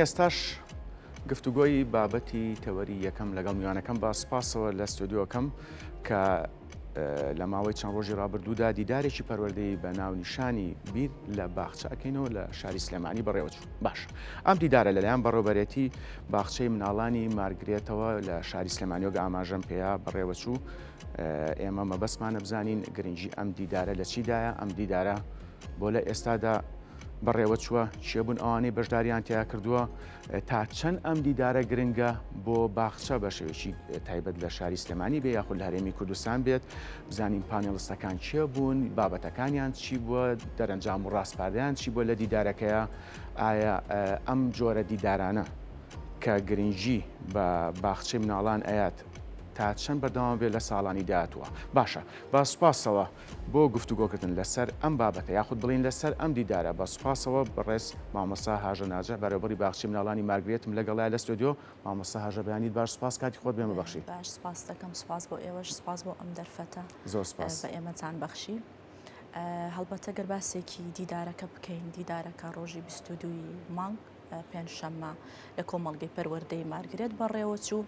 ئێستاش گفتوگۆی بابەتی تەوەری یەکەم لەگەڵ میوانەکەم بە سپاسەوە لە ستودیۆکەم کە لە ماوەی چەند ڕۆژی ڕابردوودا دیدارێکی پەروەردەی بە ناونیشانی بیر لە باخچەکەینەوە لە شاری سلێمانی بەڕێوەچوو. باش ئەم دیدارە لەلایەن بەڕێوەبەرێتی باخچەی مناڵانی مارگرێتەوە لە شاری سلێمانیۆگە ئاماژەم پێەیە بەڕێوەچوو. ئێمە مەبەستمانە بزانین گرنگی ئەم دیدارە لە چیدایە، ئەم دیدارە بۆ لە ئێستادا بەڕێوەچووە چێبوون ئەوانەی بەشداریان تیا کردووە تا چەند ئەم دیدارە گرنگە بۆ باخچە بە شێوەیەکی تایبەت لە شاری سلێمانی بێ یاخود لە هەرێمی کوردستان بێت، بزانین پانێڵستەکان چیە بوون، بابەتەکانیان چی بووە، دەرەنجام و ڕاستپاردەیان چی بووە لە دیدارەکەیە، ئایا ئەم جۆرە دیدارانە کە گرنگی بە باخچەی مناڵان ئەیات تا چەند بەردەوام بێت لە ساڵانی داهاتووە. باشە با سوپاسەوە بۆ گفتوگۆکردن لەسەر ئەم بابەتە یاخود بڵین لەسەر ئەم دیدارە بە سوپاسەوە بەڕێز مامۆستا هاژە ناجە بەڕێوەبەری باخچەی مناڵانی مارگرێتم لەگەڵای لە ستودیۆ. مامۆستا هاژە بەیانیت باش سپاس، کاتی خۆت بێمە بەخشی. باش سپاس دەکەم، سپاس بۆ ئێوەش، سپاس بۆ ئەم دەرفەتە زۆر سپاس بە ئێمەتان بەخشی. هەڵبەتە گەر باسێکی دیدارەکە بکەین، دیدارەکە ڕۆژی 22 مانگ پێنجشەممە لە کۆمەڵگەی پەروەردەی مارگرێت بەڕێوەچوو.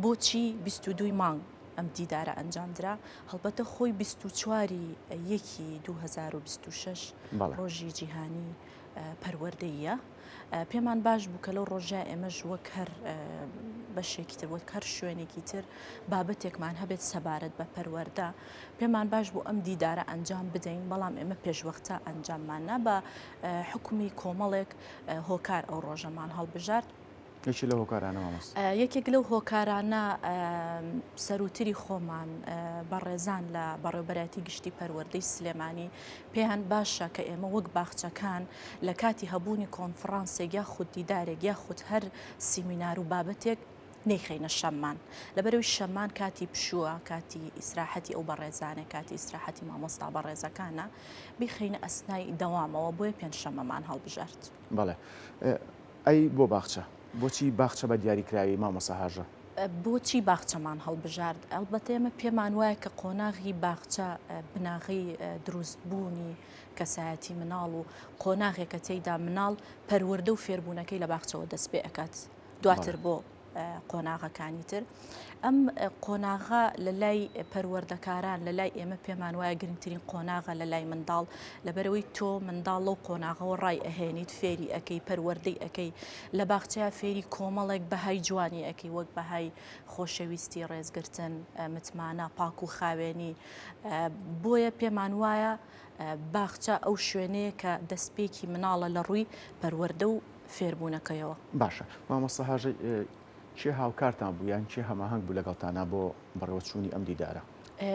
بۆچی 22 مانگ ئەم دیدارە ئەنجامدرا؟ هەڵبەتە خۆی 24 یەکی 2026 ڕۆژی جیهانی پەروەردەیە. پێمان باش بوو کە لەو ڕۆژە ئێمەش وەک هەر بەشێکی تر وەک هەر شوێنێکی تر بابەتێکمان هەبێت سەبارەت بە پەروەردە. پێمان باش بوو ئەم دیدارە ئەنجام بدەین، بەڵام ئێمە پێشوەختە ئەنجاممانە بە حکومی کۆمەڵێک هۆکار ئەو ڕۆژەمان هەڵبژارد. یەکی لە هۆکارانە مامۆستا، یەکێک لەو هۆکارانە سەروتری خۆمان بەڕێزان لە بەڕێوەبەرەتی گشتی پەروەردەی سلێمانی پێیان باشە کە ئێمە وەک باخچەکان لە کاتی هەبوونی کۆنفرانسێک یاخود دیدارێک یاخود هەر سیمینار و بابەتێک نەیخەینە شەممان. لەبەرەوەی شەممان کاتی پشووە، کاتی ئیسراحەتی ئەو بەڕێزانە، کاتی ئیسراحەتی مامۆستا بەڕێزەکانە، بیخەینە ئەسنای دەوامەوە، بۆیە پێنجشەممەمان هەڵبژارد. بەڵێ ئەی بۆ باخچە بۆچی باخچە بە دیاریکراوی مامۆستا هاژە؟ بۆچی باخچەمان هەڵبژارد؟ ئەلبەتە ئێمە پێمان وایە کە قۆناغی باخچە بناغی دروستبوونی کەسایەتی مناڵ و قۆناغێکە تێیدا مناڵ پەروەردە و فێربوونەکەی لە باخچەوە دەست پێ ئەکات دواتر بۆ قۆناغەکانی تر. ئەم قۆناغا لە لای پەروەردەکاران لە لای ئێمە پێمان وایە گرنگترین قۆناغە لە لای منداڵ، لەبەرەوەی تۆ منداڵ لەو قۆناغەوە ڕای ئەهێنیت، فێری ئەەکەی، پەروەردەی ئەەکەی، لە باخچەیە فێری کۆمەڵێک بەهای جوانی ئەەکەی، وەک بەهای خۆشەویستی، ڕێزگرتن، متمانە، پاک و خاوێنی. بۆیە پێمان وایە باخچە ئەو شوێنەیە کە دەستپێکی مناڵە لە ڕووی پەروەردە و فێربوونەکەیەوە. باشە مامۆستا هاژە چێ هاوکارتان بوو یان چێ هەماهەنگ بوو لەگەڵتانە بۆ بەڕێوەچوونی ئەم دیدارە؟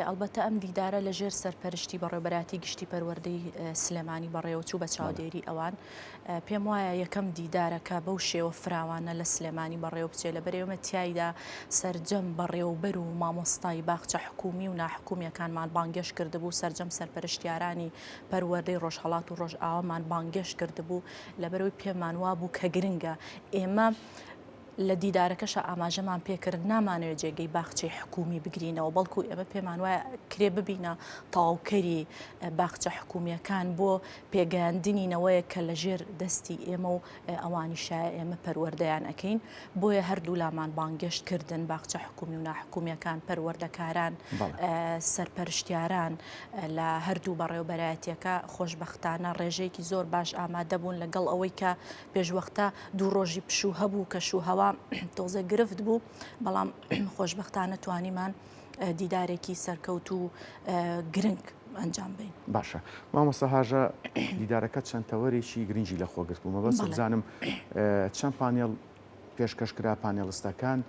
ئەلبەتە ئەم دیدارە لە ژێر سەرپەرشتی بەڕێوەبەراتی گشتی پەروەردەی سلێمانی بەڕێوەچوو بە چاودێری ئەوان. پێم وایە یەکەم دیدارەکە بەو شێوە فراوانە لە سلێمانی بەڕێوە بچێ، لەبەرێومە تایدا سەرجەم بەڕێوەبەر و مامۆستای باخچە حکومی و ناحکومیەکانمان بانگێش کردبوو، سەرجەم سەرپەرشتیارانی پەروەردەی ڕۆژهەڵات و ڕۆژئاوامان بانگێش کردبوو، لەبەرەوەی پێمان وا بوو کە گرنگە ئێمە لە دیدارەکەشە ئاماژەمان پێکرد نامانەوێت جێگەی باخچەی حکومی بگرینەوە، بەڵکو ئێمە پێمان وایە کرێ ببینە تەواوکەری باخچە حکومیەکان بۆ پێگەیاندنینەوەیە کە لە ژێر دەستی ئێمە و ئەوانی شایە ئێمە پەروەردەیان ئەەکەین. بۆیە هەردوو لامان بانگێشت کردن باخچە حکومی و ناحکومیەکان، پەروەردەکاران، سەرپەرشتیاران لە هەردوو بەڕێوەبەرایەتیەکە خۆشبەختانە ڕێژەیەکی زۆر باش ئامادە بوون لەگەڵ ئەوەی کە پێشوەختە دوو ڕۆژی پشوو هەبوو کە شوهەوا تۆزە گرفت بوو، بەڵام خۆشبەختانە توانیمان دیدارێکی سەرکەوت و گرنگ ئەنجام بین. باشە مامۆستا هاژە دیدارەکە چەند تەوەرێکی گرنگی لە خۆگرت بوو، مەبەست بزانم چەند پانێڵ پێشکەشکرا پانێڵستەکان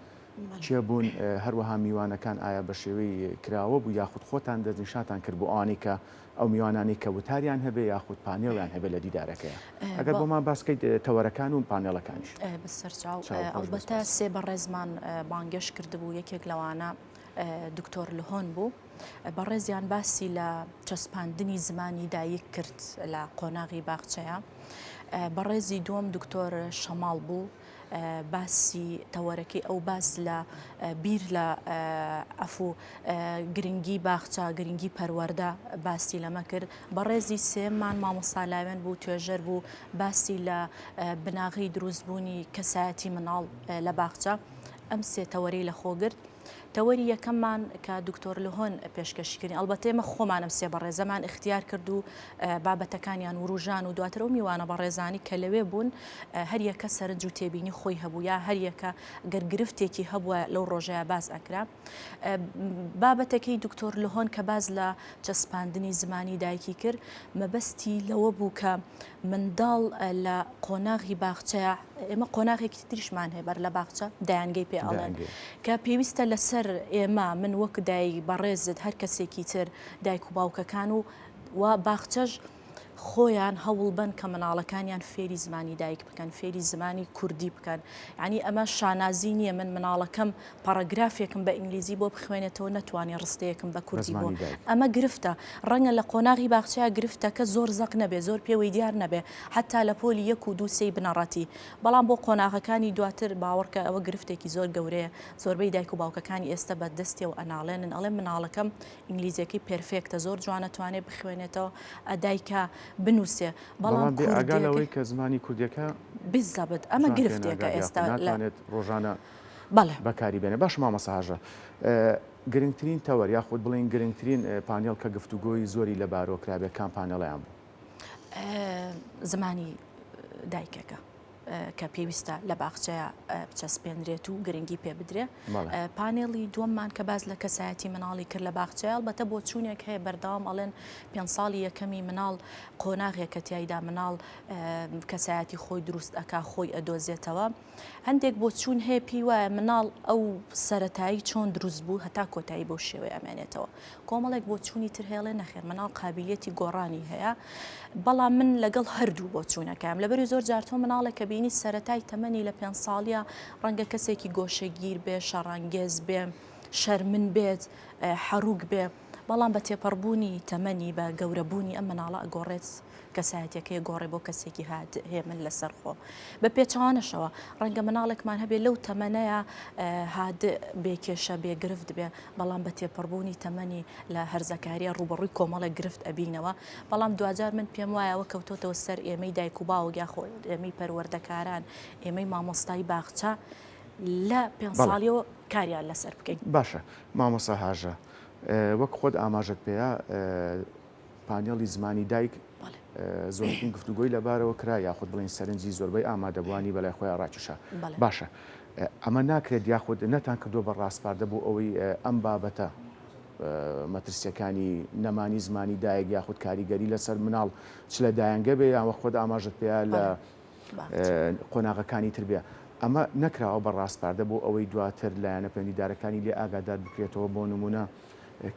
چێ بوون، هەروەها میوانەکان ئایا بە شێوەی کراوە بوو یاخود خۆتان دەستنیشاتان کرد بۆ ئەوانەی کە ئەو میوانانی کە وتاریان هەبێ یاخود پانێڵیان هەبێ لە دیدارەکەیە؟ ئەگەر بۆمان باسکەیت تەوەرەکان و پانێڵەکانیش. بەسەرچاو ئەلبەتە سێ بەڕێزمان بانگێش کردبوو، یەکێک لەوانە دکتۆر لهۆن بوو بەڕێزیان باسی لە چەسپاندنی زمانی دایک کرد لە قۆناغی باخچەیە. بەڕێزی دووەم دکتۆر شەماڵ بوو باسی تەوەرەکەی ئەو باس لە بیر لە ئەفو گرنگی باخچە گرنگی پەروەەردە باسی لەمە کرد. بەڕێزی سێمان مامۆسالاوێن بوو توێژەر بوو باسی لە بناغی دروستبوونی کەسایەتی مناڵ لە باخچە. ئەم سێ تەوەری لە خۆگرت. تەوەری یەکەممان کە دکتۆر لهۆن پێشکەشیکردنی ئەلبەتە ئێمە خۆمانم سێ بەڕێزەمان اختیار کرد و بابەتەکانیان وروژان و دواتر ئەو میوانە بەڕێزانی کە لەوێ بوون هەریەکە سەرنج و تێبینی خۆی هەبوو یا هەریەکە گەرگرفتێکی هەبووە لەو ڕۆژەیە باز ئەکرا. بابەتەکەی دکتۆر لهۆن کە باز لە چەسپاندنی زمانی دایکی کرد مەبەستی لەوە بوو کە منداڵ لە قۆناغی باخچەیە ئێمە قۆناغێکی تریشمان هەیە بەر لە باخچە دایانگەی پێ ئەڵێن کە پێویستە لەسەر ئێمە من وەک دایک بەڕێزت هەر کەسێکی تر دایک و باوکەکان و باخچەش خۆیان هەوڵ بن کە مناڵەکانیان فێری زمانی دایک بکەن فێری زمانی کوردی بکەن. یعنی ئەمە شانازی نییە من مناڵەکەم پاراگرافێکم بە ئینگلیزی بۆ بخوێنێتەوە نەتوانێت ڕستەیەکم بە کوردی بۆ ئەمە گرفتە ڕەنگە لە قۆناغی باخچەیە گرفتە کە زۆر زەق نەبێ زۆر پێوەی دیار نەبێ حتا لە پۆلی 1 و 2 سێی بنەڕەتی بەڵام بۆ قۆناغەکانی دواتر باوەڕکە ئەوە گرفتێکی زۆر گەورەیە. زۆربەی دایک و باوکەکانی ئێستا بە دەستی و ئەناڵێنن ئەڵێ مناڵەکەم ئینگلیزیەکەی پرفێکتە زۆر جوانەتوانێت بخوێنێتەوە ئەدایکە بنووسێ بەڵام ئاگالەوەی کە زمانی کوردیەکە بزەبت ئەمە گرفتێکە ئێستا ناتوانێت ڕۆژانە بەڵێ بەکاری بێنێ. باش مامەساژە گرنگترین تەوەر یاخود بڵین گرنگترین پانێڵ کە گفتوگۆی زۆری لە بارۆکرابێ کام پانێڵیان بوو زمانی دایکەکە کە پێویستە لە باخچەیە بچەسپێنرێت و گرنگی پێ بدرێ. پانێڵی دووەممان کە باز لە کەسایەتی مناڵی کرد لە باخچەیە ئەلبەتە بۆ چوونێک هەیە بەردەوام ئەڵێن 5 ساڵی یەکەمی مناڵ قۆناغێک کە تایدا مناڵ کەسایەتی خۆی دروست ئەکا خۆی ئەدۆزێتەوە. هەندێک بۆ چوون هەیە پێی وایە مناڵ ئەو سەرەتایی چۆن دروست بوو هەتا کۆتایی بۆ شێوەیە ئەمێنێتەوە. کۆمەڵێک بۆ چوونی تر هێڵێ نەخێر مناڵ قابلیەتی گۆڕانی هەیە بەڵام من لەگەڵ هەردوو بۆ چوونەکەم لەبەری زۆر جارتۆ مناڵێک کە بینی سەرەتای تەمەنی لە 5 ساڵیە ڕەنگە کەسێکی گۆشەگیر بێ شەڕانگێز بێ شەرمن بێت حەروک بێ بەڵام بە تێپەڕبوونی تەمەنی بە گەورەبوونی ئەم مناڵە ئەگۆڕێت کەسایەتەکەی گۆڕێ بۆ کەسێکی هەیە من لەسەر خۆ بە پێچوانەشەوە ڕەنگە مناڵێکمان هەبێت لەو تەمەنەیە هاد بێکێشە بێگرفت بێ بەڵام بە تێپەڕبوونی تەمەنی لە هەرزەکاریە ڕوبەڕووی کۆمەڵێک گرفت ئەبینەوە. بەڵام دوجار من پێم وایەوە کەوتۆتەوە سەر ئێمەی دایک و باوک یا خۆ ئێمەی پەروەردەکاران ئێمەی مامۆستای باخچە لە 5 ساڵیەوە کاریان لەسەر بکەین. باشە مامۆستا هاژە وەک خۆت ئاماژت پێەیە پانێڵی زمانی دایک زۆرترین گفتوگۆی لەبارەوە کرا یاخود بڵین سەرنجی زۆربەی ئامادەبوانی بەلای خۆیان ڕاکێشا. باشە ئەمە ناکرێت یاخود نەتان کردووە بە ڕاستپاردە بۆ ئەوەی ئەم بابەتە مەترسیەکانی نەمانی زمانی دایک یاخود کاریگەری لەسەر مناڵ چ لە دایانگە بێ یان وە خۆت ئاماژت پێیا لە قۆناغەکانی تر بێ ئەمە نەکراوە بە ڕاستپاردە بۆ ئەوەی دواتر لایەنە پەیوەندیدارەکانی لێ ئاگادار بکرێتەوە بۆ نمونە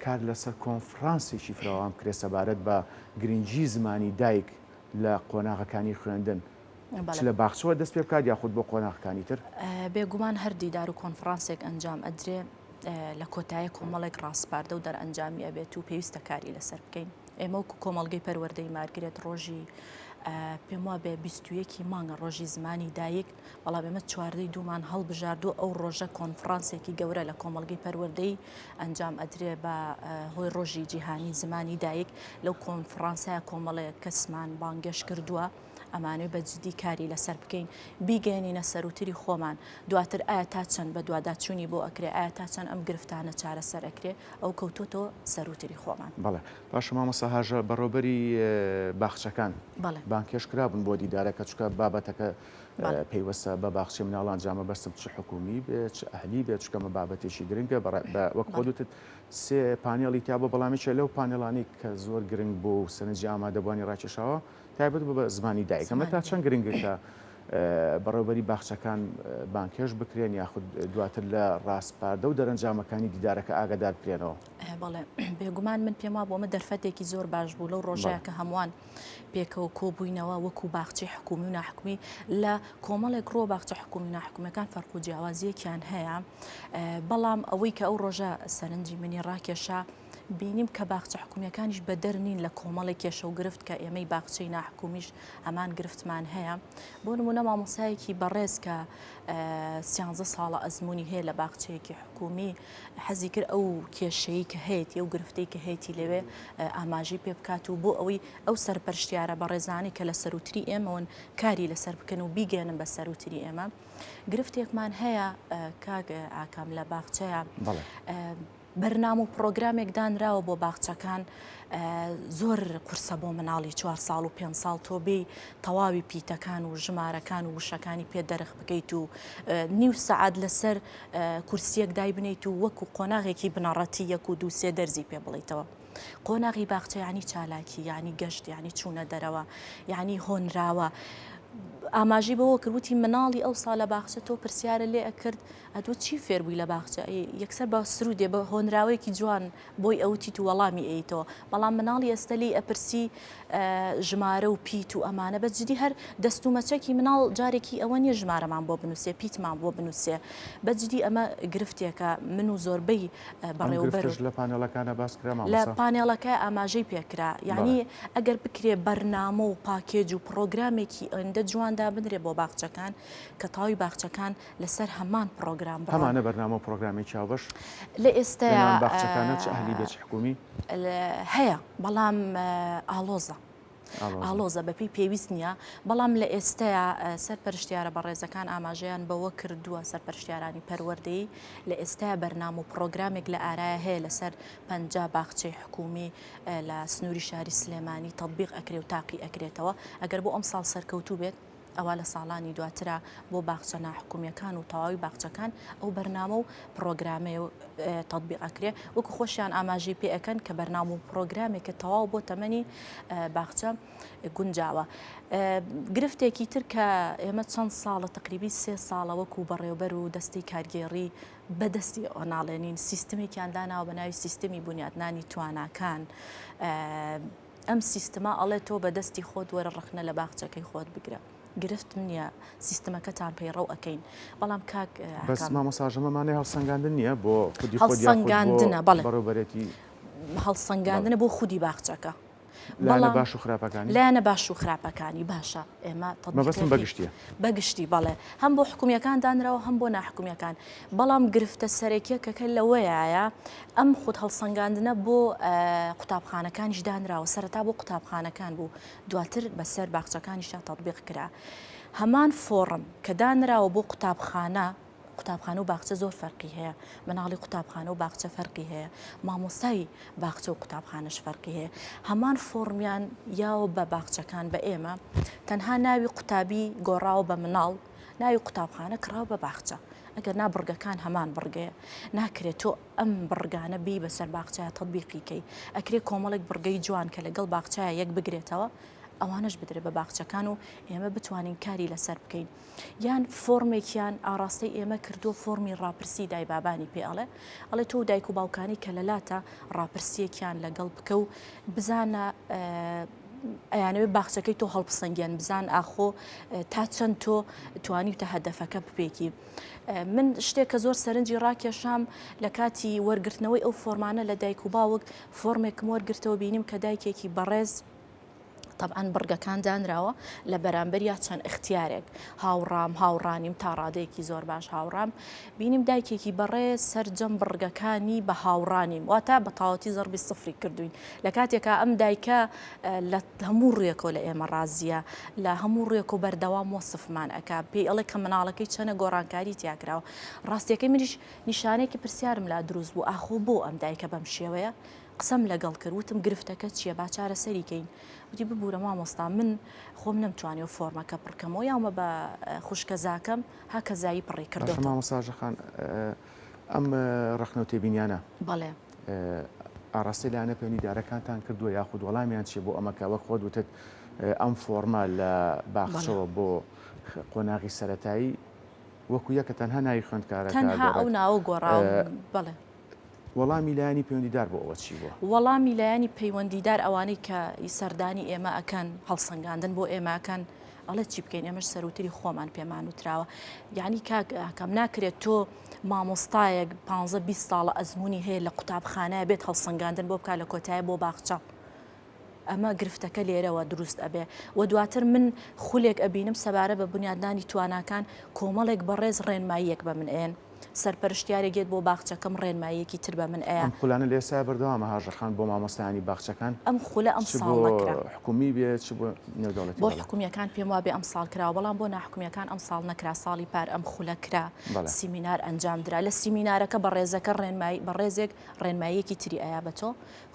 کار لەسەر کۆنفرانسێکی فراوان کرێ سەبارەت بە گرنگی زمانی دایک لە قۆناغەکانی خوێندن چ لە باخچەوە دەست پێ بکات یاخود بۆ قۆناغەکانی تر بێگومان هەر دیدار و کۆنفرانسێک ئەنجام ئەدرێ لە کۆتایە کۆمەڵێک ڕاستپاردە و دەرئەنجامی ئەبێت و پێویستە کاری لەسەر بکەین. ئێمە وەکو کۆمەڵگەی پەروەردەی مارگرێت ڕۆژی پێم وایە بێ 21 مانگە ڕۆژی زمانی دایک بەڵام ئێمە 14 دوومان هەڵبژاردووە ئەو ڕۆژە کۆنفرانسێکی گەورە لە کۆمەڵگەی پەروەردەی ئەنجام ئەدرێ بە هۆی ڕۆژی جیهانی زمانی دایک. لەو کۆنفرانسایە کۆمەڵەیە کەسمان بانگێش کردووە ئەمانوێ بە جدی کاری لەسەر بکەین بیگەێنینە سەروتری خۆمان دواتر ئایا تا چەند بە دوواداچوونی بۆ ئەکرێ ئایا تا چەند ئەم گرفتانە چارەسەر ئەکرێ ئەو کەوتۆتەوە سەروتری خۆمان. بەڵێ باش مامۆستا هاژە بەڕۆبەری باخچەکان بانکێش کرابن بۆ دیدارەکە چکە بابەتەکە پێیوەستە بە باخچی مناڵان جامە بەستم چ حکومی بێت چ ئەهلی بێت چکەمە بابەتێکی گرنگە وەک خۆدوتت سێ پانێڵی تیا بۆ بەڵامیشە لەو پانێڵانی کە زۆر گرنگ بۆ و سەرنجی ئامادەبوانی ڕاکێشاوە تایبەت بە زمانی دایک ئەمە تا چەند گرنگە کە بەڕێوەبەری باخچەکان بانکێش بکرێن یاخود دواتر لە ڕاستپاردە و دەرەنجامەکانی دیدارەکە ئاگادار بکرێنەوە. بەڵێ بێگومان من پێم وا بۆمە دەرفەتێکی زۆر باش بوو لەو ڕۆژەیە کە هەمووان پێکەوە کۆبووینەوە وەکو باخچەی حکومی و ناحکومی لە کۆمەڵێک ڕۆ باخچە حکومی و ناحکومیەکان فەرق و جیاوازیەکیان هەیە بەڵام ئەوەی کە ئەو ڕۆژە سەرنجی منی ڕاکێشا بینیم کە باخچە حکومیەکانیش بە دەرنین لە کۆمەڵی کێشە و گرفت کە ئێمەی باخچەی ناحکومیش ئەمان گرفتمان هەیە بۆ نمونە مامۆسایەکی بەڕێز کە 13 ساڵە ئەزمموی هەیە لە باخچەیەکی حکومی حەزی کرد ئەو کێشەی کە هەیەی ئەو گرفتەی کە هەیەی لەوێ ئاماژی پێ بکات و بۆ ئەوەی ئەو سەرپەرشتیارە بە ڕێزانی کە لە سەروتری ئێمەون کاری لەسەر بکەن و بیگەێنن بە سەروتری ئێمە گرفتێکمان هەیە کاک ئاکام لە باخچەیە بەرنامە و پرۆگرامێک دانراوە بۆ باخچەکان زۆر قورسە بۆ مناڵی 4 ساڵ و 5 ساڵ تۆبێ تەواوی پیتەکان و ژمارەکان و وشەکانی پێ دەرخ بکەیت و نیو سەعات لەسەر کورسیەک دای بنیت و وەکو قۆناغێکی بنەڕەتی یەک و دووسێ دەرزی پێ بڵیتەوە. قۆناغی باخچە یعنی چالاکی یعنی گەشت یعنی چوونە دەرەوە یعنی هۆنراوە. ئاماژی بەوە کردوتی مناڵی ئەو ساڵە باخچە تۆ پرسیارە لێ ئەکرد ئەدۆ چی فێربووی لە باخچە یەکسەر بە سرودێ بە هۆنراوەیەکی جوان بۆی ئەوتی و وەڵامی ئەیتەوە بەڵام مناڵی ئێستا لی ئەپرسی ژمارە و پیت و ئەمانە بە جدی هەر دەست و مەچەکی مناڵ جارێکی ئەوە نیە ژمارەمان بۆ بنووسێ پیتمان بۆ بنووسێ بە جدی ئەمە گرفتێکە من و زۆربەی بەڕێوەبەر لە پانێڵەکانە باس کرا لە پانێڵەکە ئاماژەی پێکرا یعنی ئەگەر بکرێ بەرنامە و پاکێج و پرۆگرامێکی ئەندە جواندا بنرێ بۆ باخچەکان کە تاوی باخچەکان لەسەر هەمان پرۆگرام هەمانە بەرنامە پرۆگرامی چاوبەش لە ئێستایا باخچەکانە چ ئەهلی بێت حکومی هەیە بەڵام ئالۆزە بەپی پێویست نییە بەڵام لە ئێستایا سەرپەرشتیارە بە ڕێزەکان ئاماژەیان بەوە کردووە سەرپەرشتیارانی پەروەردەی لە ئێستایا بەرنامە و پرۆگرامێک لە ئارایە هەیە لەسەر 50 باخچەی حکومی لە سنووری شاری سلێمانی تەطبیق ئەکرێ و تاقی ئەکرێتەوە ئەگەر بۆ ئەم ساڵ سەرکەوتوو بێت ئەوە لە ساڵانی دواترە بۆ باخچە ناحکومیەکان و تەواوی باخچەکان ئەو بەرنامە و پرۆگرامێ و تەطبیق ئەکرێ وەکو خۆشیان ئاماژی پێ ئەەکەن کە بەرنامە و پرۆگرامێکە تەواو بۆ تەمەنی باخچە گونجاوە. گرفتێکی تر کە ئێمە چەند ساڵە تقریبی 3 ساڵە وەکو بەڕێوەبەر و دەستی کارگێڕی بەدەستی ئۆناڵێنین سیستمێکیان داناوە بە ناوی سیستمی بنیادنانی تواناکان ئەم سیستما ئەڵێ تۆ بەدەستی خۆت وەرە ڕخنە لە باخچەکەی خۆت بگرە. گرفت منە سیستمەکەتان پەیڕەو ئەەکەین بەڵام کاک بەس مامۆساژەمەمانەی هەڵسەنگاندن نییە بۆ خودی هەڵسەنگاندنە بەڵێ بەڕێوەبەرێتی هەڵسەنگاندنە بۆ خودی باخچەکە لایەنە باش و خراپەکانی لایەنە باش و خراپەکانی باشە ئێمە مەبەستم بەگشتیە بەگشتی بەڵێ هەم بۆ حکومیەکان دانراوە هەم بۆ ناحکومیەکان بەڵام گرفتە سەرەکیەکەکە لەوەیە ئەم خود هەڵسەنگاندنە بۆ قوتابخانەکانیش دانراوە سەرەتا بۆ قوتابخانەکان بوو دواتر بەسەر باخچەکانیشتا تەطبیق کرا هەمان فۆڕم کە دانراوە بۆ قوتابخانە و باخچە زۆر فەرقی هەیە مناڵی قوتابخانە و باخچە فەرقی هەیە مامۆستای باخچە و قوتابخانەش فەرقی هەیە هەمان فۆرمیان یاوە بە باخچەکان بە ئێمە تەنها ناوی قوتابی گۆڕاوە بە مناڵ ناوی قوتابخانە کراوە بە باخچە ئەگەر نابڕگەکان هەمان بڕگەیە ناکرێت تۆ ئەم بڕگانە بی بەسەر باخچەیە تەطبیقیکەی ئەکرێ کۆمەڵێک بڕگەی جوان کە لەگەڵ باخچەیە یەک بگرێتەوە ئەوانش بدرێت بە باخچەکان و ئێمە بتوانین کاری لەسەر بکەین یان فۆرمێکیان ئاراستەی ئێمە کردو فۆرمی ڕاپرسی دای بابانی پێ ئەڵێ تۆ دایک و باوکانی کە لەلاتە ڕاپرسیەکیان لەگەڵ بکە و بزانە ئەیانەوێت باخچەکەی تۆ هەڵپسەنگیان بزان ئاخۆ تا چەند تۆ توانیتە هەدەفەکە بپێکی من شتێک کە زۆر سەرنجی ڕاکێشام لە کاتی وەرگرتنەوەی ئەو فۆرمانە لە دایک و باوک فۆرمێکم وەرگرتەوە بینیم کە دایکێکی بەڕێز طبعاً بڕگەکان دانراوە لە بەرامبەریا چەند اختیارێک هاوڕانیم تا ڕادەیەکی زۆر باش هاوڕام بینیم دایکێکی بەڕێز سەرجەم بڕگەکانی بە هاوڕانیم واتە بە تاوەتی زەربی سفری کردوین لە کاتێکە ئەم دایکە لە هەموو ڕێکۆ لە ئێمە ڕازیە لە هەموو ڕێک و بەردەوام وەسفمان ئەکا پێی ئەڵێ کە مناڵەکەی چەنە گۆڕانکاری تیاکراوە ڕاستیەکەی منیش نیشانێکی پرسیارم لا دروست بوو ئاخۆ بۆ ئەم دایکە بەم شێوەیە قسەم لەگەڵ کرد وتم گرفتەکە چییە با چارەسەریکەین وتی ببوورە مامۆستا من خۆم نەمتوانێت فۆرمەکە پڕکەمەوە یاومە بە خوشکە زاکەم هاکە زایی پڕی کردەوە مامۆستاژەخان ئەم ڕخنە و تێبینیانە بەڵێ ئاڕاستی لایەنە پەیوەندیدارەکانتان کردووە یاخود وەڵامیان چیە بۆ ئەمەکە وەک خۆت وتت ئەم فۆرمە لە باخچەوە بۆ قۆناغی سەرەتایی وەکو یەکە تەنها ناوی خوێندکارەکە تەنها ئەو ناوە گۆڕاو بڵێ وەڵامی لایانی پەیوەندیدار بۆ ئەوە چی بووە؟ وەڵامی لایانی پەیوەندیدار ئەوانەی کە سەردانی ئێمە ئەکەن هەڵسەنگاندن بۆ ئێماکەن ئەڵێ چی بکەین ئێمەش سەروتری خۆمان پێمان وتراوە یعنی کەم ناکرێت تۆ مامۆستایەک 15-20 ساڵە ئەزمموی هەیە لە قوتابخانە بێت هەڵسەنگاندن بۆ بکە لە کۆتایە بۆ باخچە ئەمە گرفتەکە لێرەوە دروست ئەبێ و دواتر من خولێک ئەبینم سەبارە بە بنیادنانی تواناکان کۆمەڵێک بەڕێز ڕێنماییەک بە من ئێن سەرپەرشتیارێکێت بۆ باخچەکەم ڕێنماییەکی تر بە من ئەیە خولانە لێسا بەردەوامە هاژەخان بۆ مامۆستایانی باخچەکان ئەم خولە ئەم ساڵ نەکرا حکومی بێت چ بۆ نێودەوڵەتی بۆ حکومیەکان پێم وابێ ئەم ساڵ کرا بەڵام بۆ ناحکومیەکان ئەم ساڵ نەکرا ساڵی پار ئەم خولە کرا سیمینار ئەنجامدرا لە سیمینارەکە بە ڕێزەکە ڕێنمایی بە ڕێزێک ڕێنماییەکی تری ئایا بە تۆ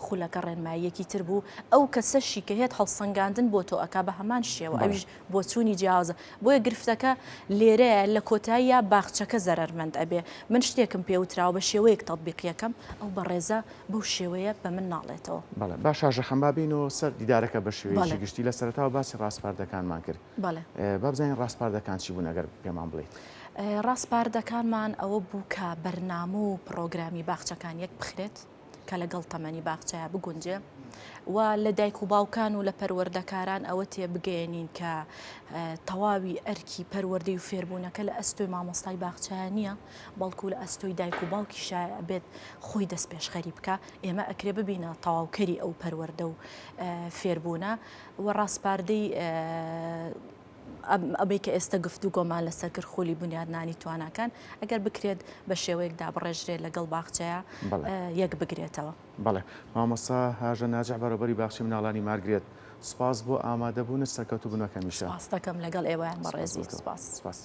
خولەکە ڕێنماییەکی تر بوو ئەو کەسەشی کە هێت هەڵسەنگاندن بۆ تۆ ئەکا بە هەمان شێوە ئەویش بۆ چوونی جیاوازە بۆیە گرفتەکە لێرەیە لە کۆتاییە باخچەکە زەرمەند ئەبێ من شتێکم پێوتراوە بە شێوەیەک تەطبیقیەکەم ئەو بە ڕێزە بەو شێوەیە بە من ناڵێتەوە بەڵێ باش ژەخەم بابینەوە سەر دیدارەکە بە شێوەیەکی گشتی لە سەرەتاوە باسی ڕاستپاردەکانمان کرد بابزانین ڕاستپاردەکان چی بوون ئەگەر پێمان بڵێیت ڕاستپاردەکانمان ئەوە بوو کە بەرنامە و پرۆگرامی باخچەکان یەک بخرێت کە لەگەڵ تەمەنی باخچەیە بگونجێ و لە دایک و باوکان و لە پەروەردەکاران ئەوە تێبگەێنین کە تەواوی ئەرکی پەروەردەی و فێربوونەکە لە ئەستۆی مامۆستای باخچەیە نییە بەڵکو لە ئەستۆی دایک و باوکی شایە بێت خۆی دەست پێشخەری بکە ئێمە ئەکرێ ببینە تەواوکەری ئەو پەروەردە و فێربوونە و ڕاستپاردەی ئەبێ کە ئێستا گفتوگۆمان لەسەر کرد خولی بنیادنانی تواناکان ئەگەر بکرێت بە شێوەیەکدا بڕێژرێت لەگەڵ باخچەیە یەک بگرێتەوە. بەڵێ مامۆستا هاژە ناجح بەڕێوەبەری باخچەی مناڵانی مارگرێت سپاس بۆ ئامادەبوون سەرکەوتوبوونەکەمیشە سپاس دەکەم لەگەڵ ئێوەیان بەڕێزی سپاس.